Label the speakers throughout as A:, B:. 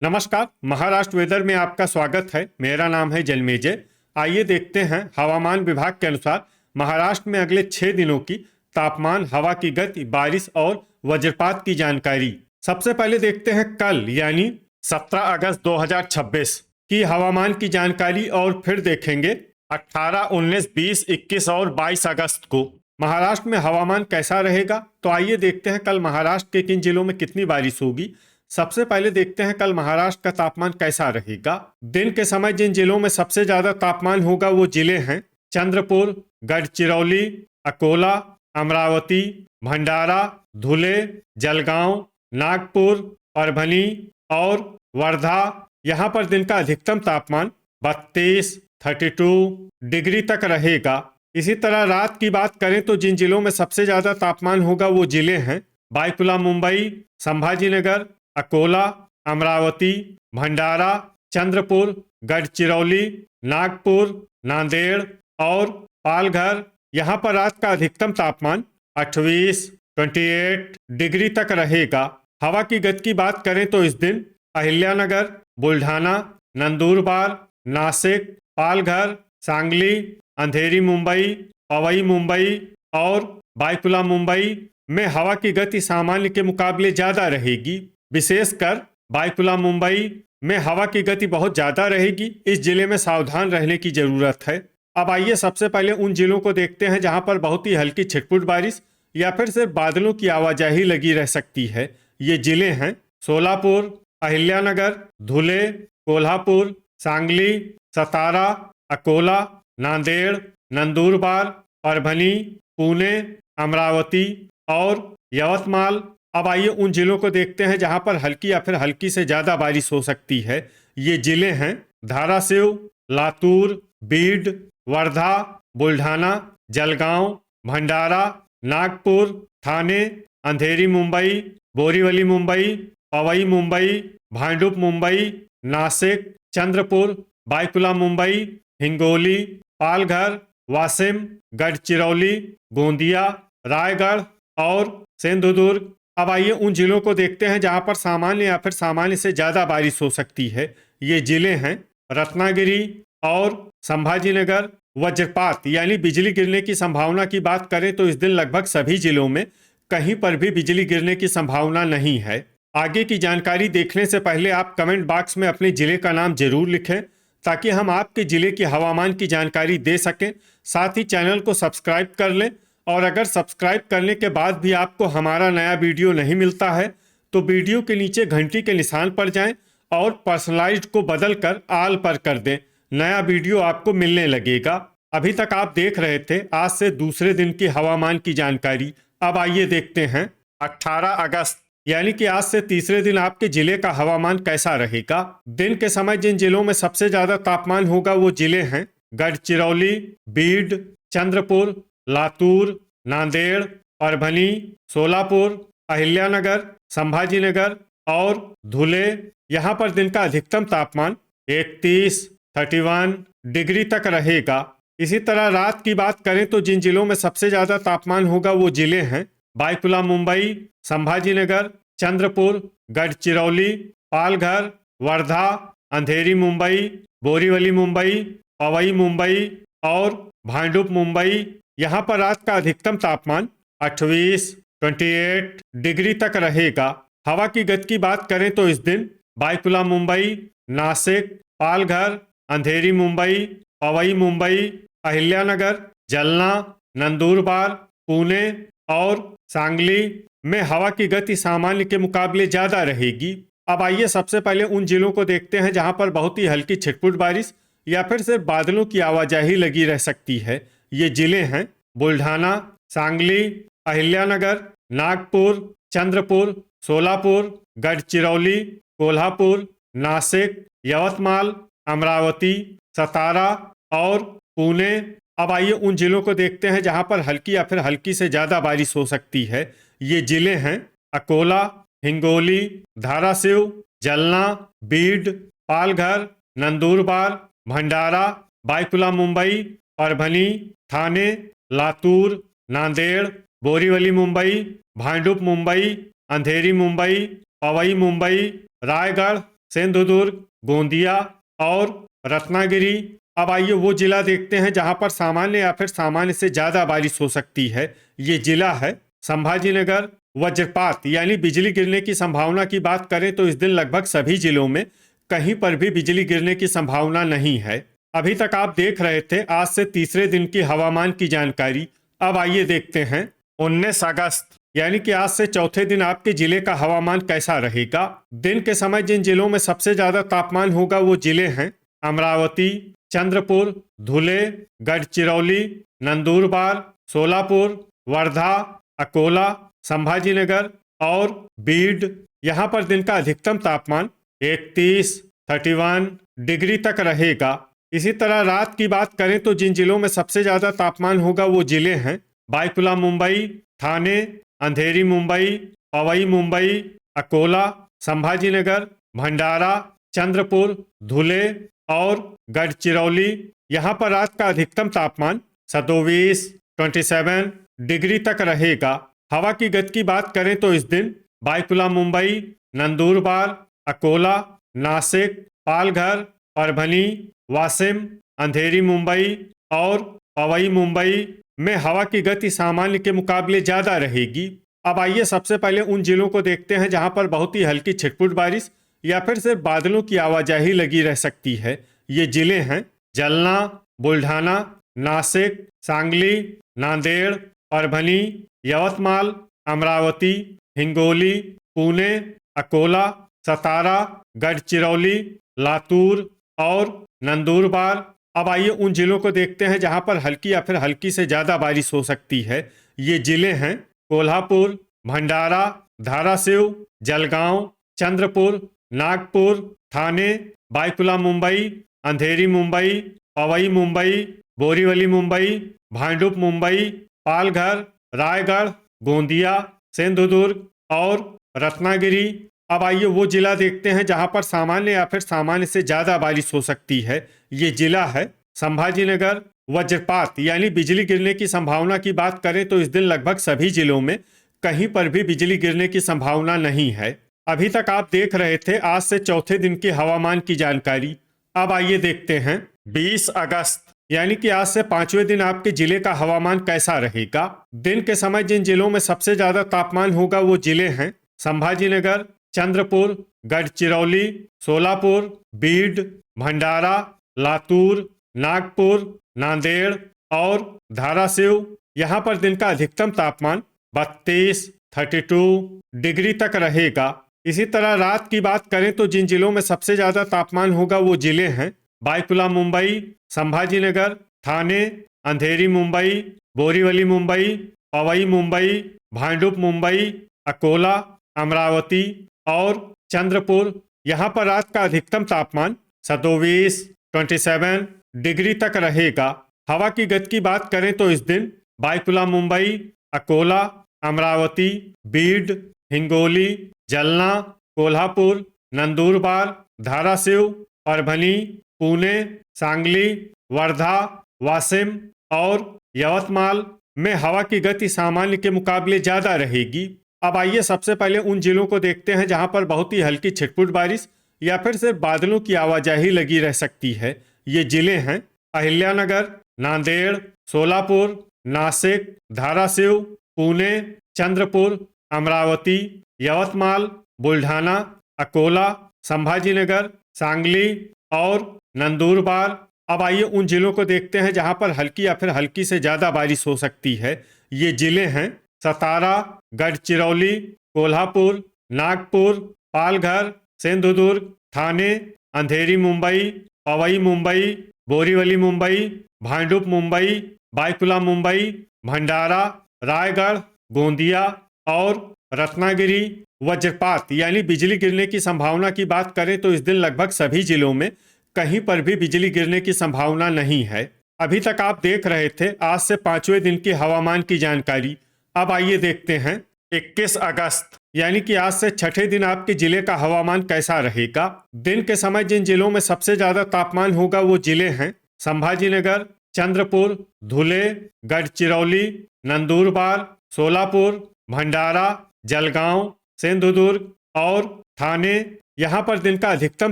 A: नमस्कार। महाराष्ट्र वेदर में आपका स्वागत है। मेरा नाम है जलमेजय। आइए देखते हैं हवामान विभाग के अनुसार महाराष्ट्र में अगले 6 दिनों की तापमान, हवा की गति, बारिश और वज्रपात की जानकारी। सबसे पहले देखते हैं कल यानी 17 अगस्त 2026 की हवामान की जानकारी और फिर देखेंगे 18, 19, 20, 21 और 22 अगस्त को महाराष्ट्र में हवामान कैसा रहेगा। तो आइए देखते हैं कल महाराष्ट्र के किन जिलों में कितनी बारिश होगी। सबसे पहले देखते हैं कल महाराष्ट्र का तापमान कैसा रहेगा। दिन के समय जिन जिलों में सबसे ज्यादा तापमान होगा वो जिले हैं चंद्रपुर, गढ़चिरौली, अकोला, अमरावती, भंडारा, धुले, जलगांव, नागपुर, परभनी और वर्धा। यहाँ पर दिन का अधिकतम तापमान 32, 32 डिग्री तक रहेगा। इसी तरह रात की बात करें तो जिन जिलों में सबसे ज्यादा तापमान होगा वो जिले हैं बायकुला, मुंबई, संभाजीनगर, अकोला, अमरावती, भंडारा, चंद्रपुर, गढ़चिरौली, नागपुर, नांदेड़ और पालघर। यहाँ पर रात का अधिकतम तापमान 28, 28 डिग्री तक रहेगा। हवा की गति की बात करें तो इस दिन अहिल्यानगर, बुल्ढाना, नंदुरबार, नासिक, पालघर, सांगली, अंधेरी मुंबई, पवई मुंबई और बायकुला मुंबई में हवा की गति सामान्य के मुकाबले ज्यादा रहेगी। विशेषकर बायकुला मुंबई में हवा की गति बहुत ज्यादा रहेगी। इस जिले में सावधान रहने की जरूरत है। अब आइए सबसे पहले उन जिलों को देखते हैं जहां पर बहुत ही हल्की छिटपुट बारिश या फिर सिर्फ बादलों की आवाजाही लगी रह सकती है। ये जिले हैं सोलापुर, अहिल्यानगर, धुले, कोल्हापुर, सांगली, सतारा, अकोला, नांदेड़, नंदुरबार, परभनी, पुणे, अमरावती और यवतमाल। अब आइए उन जिलों को देखते हैं जहां पर हल्की या फिर हल्की से ज्यादा बारिश हो सकती है। ये जिले हैं धाराशिव, लातूर, बीड, वर्धा, बुल्ढाना, जलगांव, भंडारा, नागपुर, ठाणे, अंधेरी मुंबई, बोरीवली मुंबई, पवई मुंबई, भांडुप मुंबई, नासिक, चंद्रपुर, बायकुला मुंबई, हिंगोली, पालघर, वाशिम, गढ़चिरौली, गोंदिया, रायगढ़ और सिंधुदुर्ग। अब आइए उन जिलों को देखते हैं जहां पर सामान्य या फिर सामान्य से ज्यादा बारिश हो सकती है। ये जिले हैं रत्नागिरी और संभाजीनगर। वज्रपात यानी बिजली गिरने की संभावना की बात करें तो इस दिन लगभग सभी जिलों में कहीं पर भी बिजली गिरने की संभावना नहीं है। आगे की जानकारी देखने से पहले आप कमेंट बॉक्स में अपने जिले का नाम जरूर लिखें ताकि हम आपके जिले की हवामान की जानकारी दे सकें। साथ ही चैनल को सब्सक्राइब कर लें और अगर सब्सक्राइब करने के बाद भी आपको हमारा नया वीडियो नहीं मिलता है तो वीडियो के नीचे घंटी के निशान पर जाएं और पर्सनलाइज्ड को बदलकर ऑल पर कर दें। नया वीडियो आपको मिलने लगेगा। अभी तक आप देख रहे थे आज से दूसरे दिन की हवामान की जानकारी। अब आइए देखते हैं 18 अगस्त यानी कि आज से तीसरे दिन आपके जिले का हवामान कैसा रहेगा। दिन के समय जिन जिलों में सबसे ज्यादा तापमान होगा वो जिले हैं गढ़चिरौली, बीड, चंद्रपुर, लातूर, नांदेड़, परभनी, सोलापुर, अहिल्यानगर, संभाजीनगर और धुले। यहाँ पर दिन का अधिकतम तापमान 31, 31 डिग्री तक रहेगा। इसी तरह रात की बात करें तो जिन जिलों में सबसे ज्यादा तापमान होगा वो जिले हैं बायकुला मुंबई, संभाजीनगर, चंद्रपुर, गढ़चिरौली, पालघर, वर्धा, अंधेरी मुंबई, बोरीवली मुंबई, पवई मुंबई और भांडुप मुंबई। यहाँ पर रात का अधिकतम तापमान 28, 28 डिग्री तक रहेगा। हवा की गति की बात करें तो इस दिन बायकुला मुंबई, नासिक, पालघर, अंधेरी मुंबई, पवई मुंबई, अहिल्यानगर, जलना, नंदुरबार, पुणे और सांगली में हवा की गति सामान्य के मुकाबले ज्यादा रहेगी। अब आइए सबसे पहले उन जिलों को देखते हैं जहां पर बहुत ही हल्की छिटपुट बारिश या फिर सिर्फ बादलों की आवाजाही लगी रह सकती है। ये जिले हैं बुल्ढाना, सांगली, अहिल्यानगर, नागपुर, चंद्रपुर, सोलापुर, गढ़चिरौली, कोल्हापुर, नासिक, यवतमाल, अमरावती, सतारा और पुणे। अब आइए उन जिलों को देखते हैं जहां पर हल्की या फिर हल्की से ज्यादा बारिश हो सकती है। ये जिले हैं अकोला, हिंगोली, धाराशिव, जलना, बीड, पालघर, नंदुरबार, भंडारा, बायकुला मुंबई, परभनी, ठाणे, लातूर, नांदेड़, बोरीवली मुंबई, भांडुप मुंबई, अंधेरी मुंबई, पवई मुंबई, रायगढ़ सिंधुदुर्ग, गोंदिया और रत्नागिरी। अब आइए वो जिला देखते हैं जहां पर सामान्य या फिर सामान्य से ज्यादा बारिश हो सकती है। ये जिला है संभाजीनगर। वज्रपात यानी बिजली गिरने की संभावना की बात करें तो इस दिन लगभग सभी जिलों में कहीं पर भी बिजली गिरने की संभावना नहीं है। अभी तक आप देख रहे थे आज से तीसरे दिन की हवामान की जानकारी। अब आइए देखते हैं 19 अगस्त यानी कि आज से चौथे दिन आपके जिले का हवामान कैसा रहेगा। दिन के समय जिन जिलों में सबसे ज्यादा तापमान होगा वो जिले हैं अमरावती, चंद्रपुर, धुले, गढ़चिरौली, नंदुरबार, सोलापुर, वर्धा, अकोला, संभाजीनगर और बीड। यहाँ पर दिन का अधिकतम तापमान 31, 31 डिग्री तक रहेगा। इसी तरह रात की बात करें तो जिन जिलों में सबसे ज्यादा तापमान होगा वो जिले हैं बायकुला मुंबई, ठाणे, अंधेरी मुंबई, पवई मुंबई, अकोला, संभाजीनगर, भंडारा, चंद्रपुर, धुले और गढ़चिरौली। यहाँ पर रात का अधिकतम तापमान 27, 27 डिग्री तक रहेगा। हवा की गति की बात करें तो इस दिन बायकुला मुंबई, नंदुरबार, अकोला, नासिक, पालघर, परभनी, वाशिम, अंधेरी मुंबई और पवई मुंबई में हवा की गति सामान्य के मुकाबले ज्यादा रहेगी। अब आइए सबसे पहले उन जिलों को देखते हैं जहां पर बहुत ही हल्की छिटपुट बारिश या फिर सिर्फ बादलों की आवाजाही लगी रह सकती है। ये जिले हैं जालना, बुल्ढाना, नासिक, सांगली, नांदेड़, परभनी, यवतमाल, अमरावती, हिंगोली, पुणे, अकोला, सतारा, गढ़चिरौली, लातूर और नंदुरबार। अब आइए उन जिलों को देखते हैं जहां पर हल्की या फिर हल्की से ज्यादा बारिश हो सकती है। ये जिले हैं कोल्हापुर, भंडारा, धाराशिव, जलगांव, चंद्रपुर, नागपुर, ठाणे, बायकुला मुंबई, अंधेरी मुंबई, पवई मुंबई, बोरीवली मुंबई, भांडुप मुंबई, पालघर, रायगढ़, गोंदिया, सिंधुदुर्ग और रत्नागिरी। अब आइए वो जिला देखते हैं जहां पर सामान्य या फिर सामान्य से ज्यादा बारिश हो सकती है। ये जिला है संभाजीनगर। वज्रपात यानी बिजली गिरने की संभावना की बात करें तो इस दिन लगभग सभी जिलों में कहीं पर भी बिजली गिरने की संभावना नहीं है। अभी तक आप देख रहे थे आज से चौथे दिन की हवामान की जानकारी। अब आइए देखते हैं 20 अगस्त यानी कि आज से पांचवें दिन आपके जिले का हवामान कैसा रहेगा। दिन के समय जिन जिलों में सबसे ज्यादा तापमान होगा वो जिले हैं संभाजीनगर, चंद्रपुर, गढ़चिरौली, सोलापुर, बीड, भंडारा, लातूर, नागपुर, नांदेड़ और धाराशिव। यहाँ पर दिन का अधिकतम तापमान 32, 32 डिग्री तक रहेगा। इसी तरह रात की बात करें तो जिन जिलों में सबसे ज्यादा तापमान होगा वो जिले हैं बायकुला मुंबई, संभाजीनगर, ठाणे, अंधेरी मुंबई, बोरीवली मुंबई, पवई मुंबई, भांडुप मुंबई, अकोला, अमरावती और चंद्रपुर। यहाँ पर रात का अधिकतम तापमान 27, 27 डिग्री तक रहेगा। हवा की गति की बात करें तो इस दिन बायकुला मुंबई, अकोला, अमरावती, बीड, हिंगोली, जालना, कोल्हापुर, नंदुरबार, धाराशिव, परभनी, पुणे, सांगली, वर्धा, वाशिम और यवतमाल में हवा की गति सामान्य के मुकाबले ज्यादा रहेगी। अब आइए सबसे पहले उन जिलों को देखते हैं जहां पर बहुत ही हल्की छिटपुट बारिश या फिर सिर्फ बादलों की आवाजाही लगी रह सकती है। ये जिले हैं अहिल्यानगर, नांदेड़, सोलापुर, नासिक, धाराशिव, पुणे, चंद्रपुर, अमरावती, यवतमाल, बुल्ढाना, अकोला, संभाजीनगर, सांगली और नंदुरबार। अब आइए उन जिलों को देखते हैं जहां पर हल्की या फिर हल्की से ज्यादा बारिश हो सकती है। ये जिले हैं सतारा, गढ़चिरौली, कोल्हापुर, नागपुर, पालघर, सिंधुदुर्ग, ठाणे, अंधेरी मुंबई, पवई मुंबई, बोरीवली मुंबई, भांडुप मुंबई, बायकुला मुंबई, भंडारा, रायगढ़, गोंदिया और रत्नागिरी। वज्रपात यानी बिजली गिरने की संभावना की बात करें तो इस दिन लगभग सभी जिलों में कहीं पर भी बिजली गिरने की संभावना नहीं है। अभी तक आप देख रहे थे आज से पांचवें दिन की हवामान की जानकारी। अब आइए देखते हैं 21 अगस्त यानी कि आज से छठे दिन आपके जिले का हवामान कैसा रहेगा। दिन के समय जिन जिलों में सबसे ज्यादा तापमान होगा वो जिले हैं संभाजीनगर, चंद्रपुर, धुले, गढ़चिरौली, नंदुरबार, सोलापुर, भंडारा, जलगांव, सिंधुदुर्ग और ठाणे, यहाँ पर दिन का अधिकतम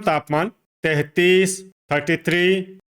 A: तापमान 33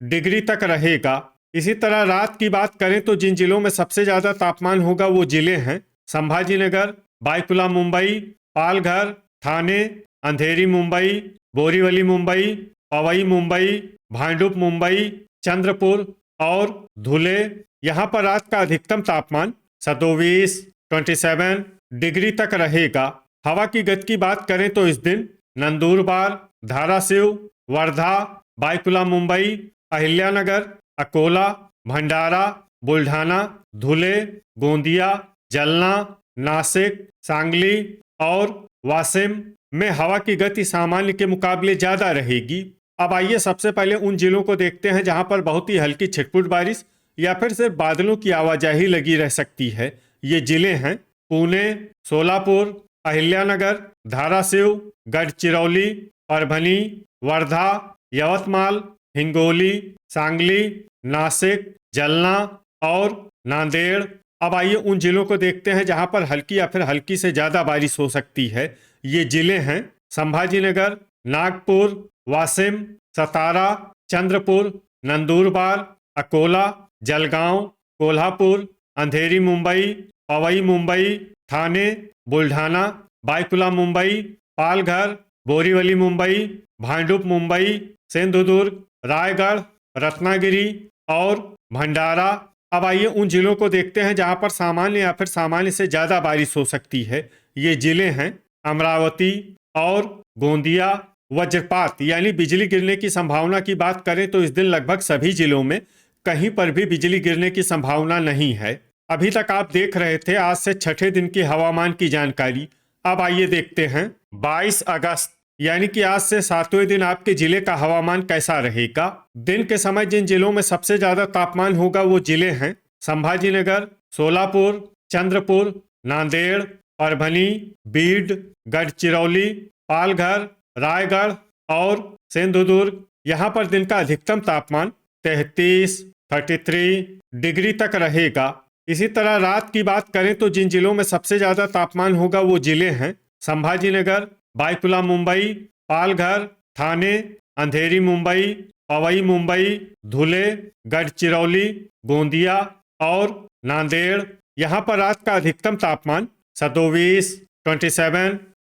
A: डिग्री तक रहेगा। इसी तरह रात की बात करें तो जिन जिलों में सबसे ज्यादा तापमान होगा वो जिले हैं संभाजीनगर, बायकुला मुंबई, पालघर, ठाणे, अंधेरी मुंबई, बोरीवली मुंबई, पवई मुंबई, भांडुप मुंबई, चंद्रपुर और धुले। यहाँ पर रात का अधिकतम तापमान 27 डिग्री तक रहेगा। हवा की गति की बात करें तो इस दिन नंदुरबार, धाराशिव, वर्धा, बायकुला मुंबई, अहिल्यानगर, अकोला, भंडारा, बुल्ढाना, धुले, गोंदिया, जलना, नासिक, सांगली और वाशिम में हवा की गति सामान्य के मुकाबले ज्यादा रहेगी। अब आइए सबसे पहले उन जिलों को देखते हैं जहां पर बहुत ही हल्की छिटपुट बारिश या फिर सिर्फ बादलों की आवाजाही लगी रह सकती है। ये जिले हैं पुणे, सोलापुर, अहिल्यानगर, धाराशिव, गढ़चिरौली, परभनी, वर्धा, यवतमाल, हिंगोली, सांगली, नासिक, जलना और नांदेड़। अब आइए उन जिलों को देखते हैं जहां पर हल्की या फिर हल्की से ज्यादा बारिश हो सकती है। ये जिले हैं संभाजीनगर, नागपुर, वाशिम, सतारा, चंद्रपुर, नंदुरबार, अकोला, जलगांव, कोल्हापुर, अंधेरी मुंबई, पवई मुंबई, ठाणे, बुल्ढाना, बायकुला मुंबई, पालघर, बोरीवली मुंबई, भांडुप मुंबई, सिंधुदुर्ग, रायगढ़, रत्नागिरी और भंडारा। अब आइए उन जिलों को देखते हैं जहां पर सामान्य या फिर सामान्य से ज्यादा बारिश हो सकती है। ये जिले हैं अमरावती और गोंदिया। वज्रपात यानी बिजली गिरने की संभावना की बात करें तो इस दिन लगभग सभी जिलों में कहीं पर भी बिजली गिरने की संभावना नहीं है। अभी तक आप देख रहे थे आज से छठे दिन की हवामान की जानकारी। अब आइए देखते हैं 22 अगस्त यानी कि आज से 7वें दिन आपके जिले का हवामान कैसा रहेगा। दिन के समय जिन जिलों में सबसे ज्यादा तापमान होगा वो जिले हैं संभाजीनगर, सोलापुर, चंद्रपुर, नांदेड़, परभनी, बीड, गढ़चिरौली, पालघर, रायगढ़ और सिंधुदुर्ग। यहाँ पर दिन का अधिकतम तापमान 33 डिग्री तक रहेगा। इसी तरह रात की बात करें तो जिन जिलों में सबसे ज्यादा तापमान होगा वो जिले हैं संभाजीनगर, बायकुला मुंबई, पालघर, ठाणे, अंधेरी मुंबई, पवई मुंबई, धुले, गढ़चिरौली, गोंदिया और नांदेड़। यहाँ पर रात का अधिकतम तापमान 27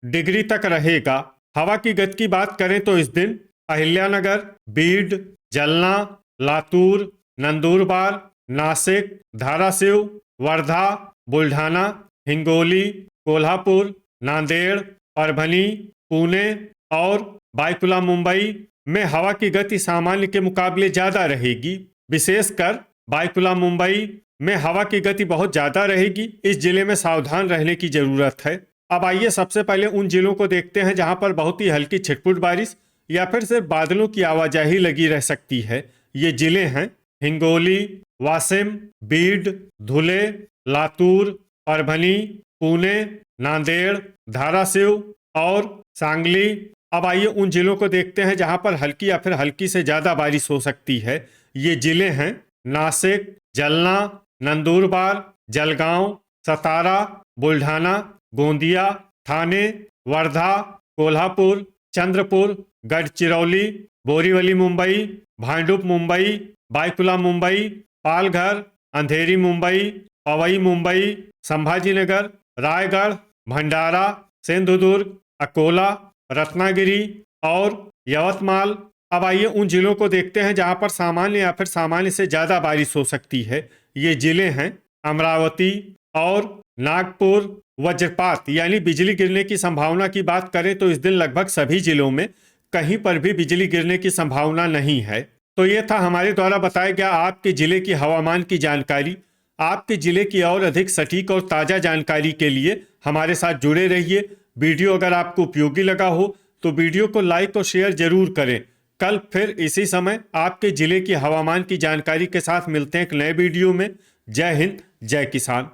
A: डिग्री तक रहेगा। हवा की गति की बात करें तो इस दिन अहिल्यानगर, बीड, जलना, लातूर, नंदुरबार, नासिक, धाराशिव, वर्धा, बुल्ढाना, हिंगोली, कोल्हापुर, नांदेड़, परभनी, पुणे और बायकुला मुंबई में हवा की गति सामान्य के मुकाबले ज्यादा रहेगी। विशेषकर बायकुला मुंबई में हवा की गति बहुत ज्यादा रहेगी। इस जिले में सावधान रहने की जरूरत है। अब आइए सबसे पहले उन जिलों को देखते हैं जहां पर बहुत ही हल्की छिटपुट बारिश या फिर सिर्फ बादलों की आवाजाही लगी रह सकती है। ये जिले हैं हिंगोली, वाशिम, बीड, धुले, लातूर, परभनी, पुणे, नांदेड़, धाराशिव और सांगली। अब आइए उन जिलों को देखते हैं जहां पर हल्की या फिर हल्की से ज्यादा बारिश हो सकती है। ये जिले हैं नासिक, जलना, नंदुरबार, जलगांव, सतारा, बुल्ढाना, गोंदिया, ठाणे, वर्धा, कोल्हापुर, चंद्रपुर, गढ़चिरौली, बोरीवली मुंबई, भांडुप मुंबई, बायकुला मुंबई, पालघर, अंधेरी मुंबई, पवई मुंबई, संभाजीनगर, रायगढ़, भंडारा, सिंधुदुर्ग, अकोला, रत्नागिरी और यवतमाल। अब आइए उन जिलों को देखते हैं जहां पर सामान्य या फिर सामान्य से ज्यादा बारिश हो सकती है। ये जिले हैं अमरावती और नागपुर। वज्रपात यानी बिजली गिरने की संभावना की बात करें तो इस दिन लगभग सभी जिलों में कहीं पर भी बिजली गिरने की संभावना नहीं है। तो ये था हमारे द्वारा बताया गया आपके जिले की हवामान की जानकारी। आपके जिले की और अधिक सटीक और ताज़ा जानकारी के लिए हमारे साथ जुड़े रहिए। वीडियो अगर आपको उपयोगी लगा हो तो वीडियो को लाइक और शेयर जरूर करें। कल फिर इसी समय आपके जिले की हवामान की जानकारी के साथ मिलते हैं एक नए वीडियो में। जय हिंद, जय किसान।